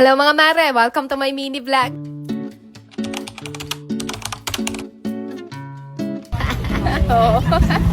Hello mga mare! Welcome to my mini vlog!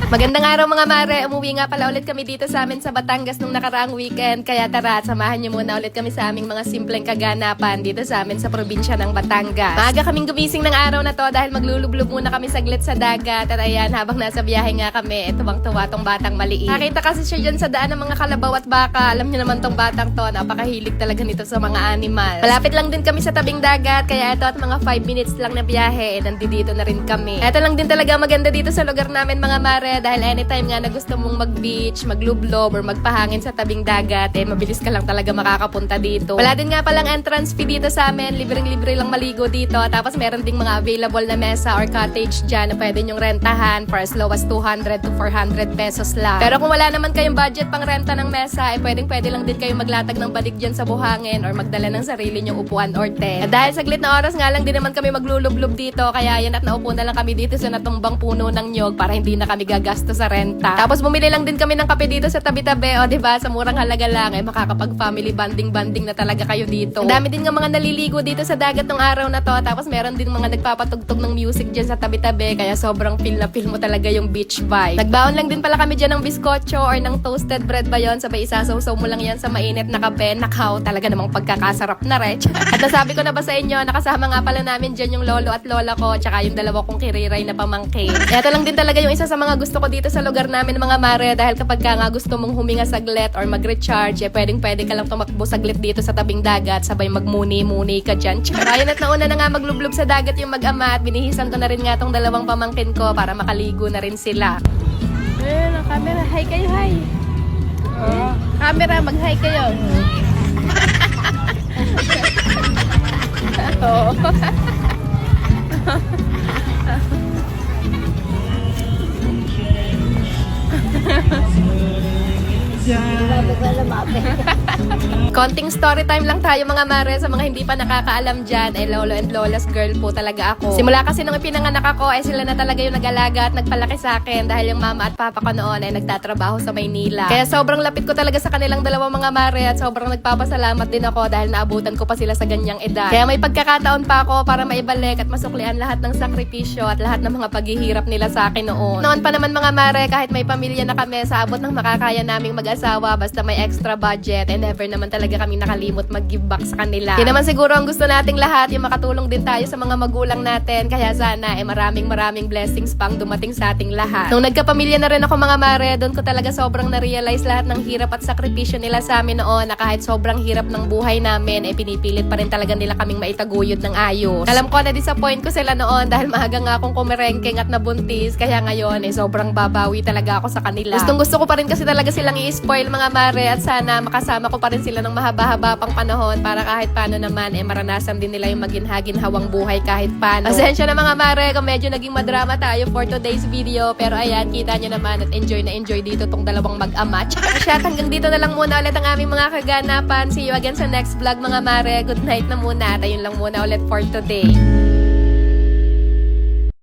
Magandang araw mga mare! Umuwi nga pala ulit kami dito sa amin sa Batangas nung nakaraang weekend. Kaya tara, samahan niyo muna ulit kami sa aming mga simpleng kaganapan dito sa amin sa probinsya ng Batangas. Maaga kaming gumising ng araw na to dahil maglulublob muna kami saglit sa dagat. At ayan, habang nasa biyahe nga kami, tuwang-tuwa tong batang maliit. Nakita kasi siya dyan sa daan ng mga kalabaw at baka. Alam niyo naman tong batang to, napakahilig talaga nito sa mga animal. Malapit lang din kami sa tabing dagat, kaya ito at mga 5 minutes lang na biyahe, nandito na rin kami. Ito lang din talaga maganda dito sa lugar namin mga mare, dahil anytime nga na gusto mong mag-beach, maglublob, or magpahangin sa tabing dagat, mabilis ka lang talaga makakapunta dito. Wala din nga palang entrance fee dito sa amin, libreng-libre lang maligo dito, tapos meron ding mga available na mesa or cottage dyan na pwede nyong rentahan for as low as 200 to 400 pesos lang. Pero kung wala naman kayong budget pang renta ng mesa, pwedeng-pwede lang din kayong maglatag ng balig dyan sa buhangin or magdala ng sarili nyong upuan or tent. At dahil saglit na oras nga lang din naman kami maglulublob dito, kaya yan at naupo na lang kami dito sa natumbang puno ng nyog para hindi na kami gagasto sa renta. Tapos bumili lang din kami ng kape dito sa tabi-tabi, o diba, sa murang halaga lang, makakapag family banding na talaga kayo dito. Ang dami din ng mga naliligo dito sa dagat ng araw na to, tapos meron din mga nagpapatugtog ng music dyan sa tabi-tabi, kaya sobrang feel na feel mo talaga yung beach vibe. Nagbaon lang din pala kami dyan ng biskotso or ng toasted bread ba yun, sabay isasaw-saw mo lang yan sa mainit na kape. Nakaw, talaga namang pagkakasarap na rin. At nasabi ko na ba sa inyo, nakasama nga pala namin dyan yung lolo at lola ko, tsaka yung dalawa kong kiriray na pamangkin. Ito lang din talaga yung isa sa mga gusto ko dito sa lugar namin mga mare, dahil kapag ka nga gusto mong huminga saglit or mag-recharge, pwedeng-pwede ka lang tumakbo saglit dito sa tabing dagat, sabay magmuni-muni ka dyan. Pero ayun, at nauna na nga maglublob sa dagat yung mag-ama, at binihisan ko na rin nga tong dalawang pamangkin ko para makaligo na rin sila. Ayun, ang camera. Hi kayo, hi! Camera, mag-hi kayo. Oo. Konting story time lang tayo mga mare, sa mga hindi pa nakakaalam dyan, lolo and lola's girl po talaga ako. Simula kasi nung ipinanganak ako, sila na talaga yung nag-alaga at nagpalaki sa akin, dahil yung mama at papa ko noon ay nagtatrabaho sa Maynila. Kaya sobrang lapit ko talaga sa kanilang dalawang mga mare, at sobrang nagpapasalamat din ako dahil naabutan ko pa sila sa ganyang edad. Kaya may pagkakataon pa ako para maibalik at masuklian lahat ng sakripisyo at lahat ng mga paghihirap nila sa akin noon. Noon pa naman mga mare, kahit may pamilya na kami, sa abot ng makakaya naming mag-asawa, basta may extra budget, and never naman talaga kami nakalimot mag-give back sa kanila. Yun naman siguro ang gusto nating lahat, yung makatulong din tayo sa mga magulang natin, kaya sana maraming blessings pang dumating sa ating lahat. Nung nagkapamilya na rin ako mga mare, doon ko talaga sobrang na-realize lahat ng hirap at sakripisyo nila sa amin noon, na kahit sobrang hirap ng buhay namin, pinipilit pa rin talaga nila kaming maitaguyod ng ayos. Alam ko na disappoint ko sila noon dahil maaga nga akong kumerengking at nabuntis, kaya ngayon sobrang babawi talaga ako sa kanila. Gustong gusto ko pa rin kasi talaga silang i-spoil mga mare, at sana makasama ko pa rin sila ng mahaba-haba pang panahon para kahit paano naman maranasan din nila yung maginhagin-hawang buhay kahit paano. Pasensya na mga mare kung medyo naging madrama tayo for today's video, pero ayan, kita nyo naman at enjoy na enjoy dito tong dalawang mag-ama. At hanggang dito na lang muna ulit ang aming mga kaganapan. See you again sa next vlog mga mare. Good night na muna at ayun lang muna ulit for today.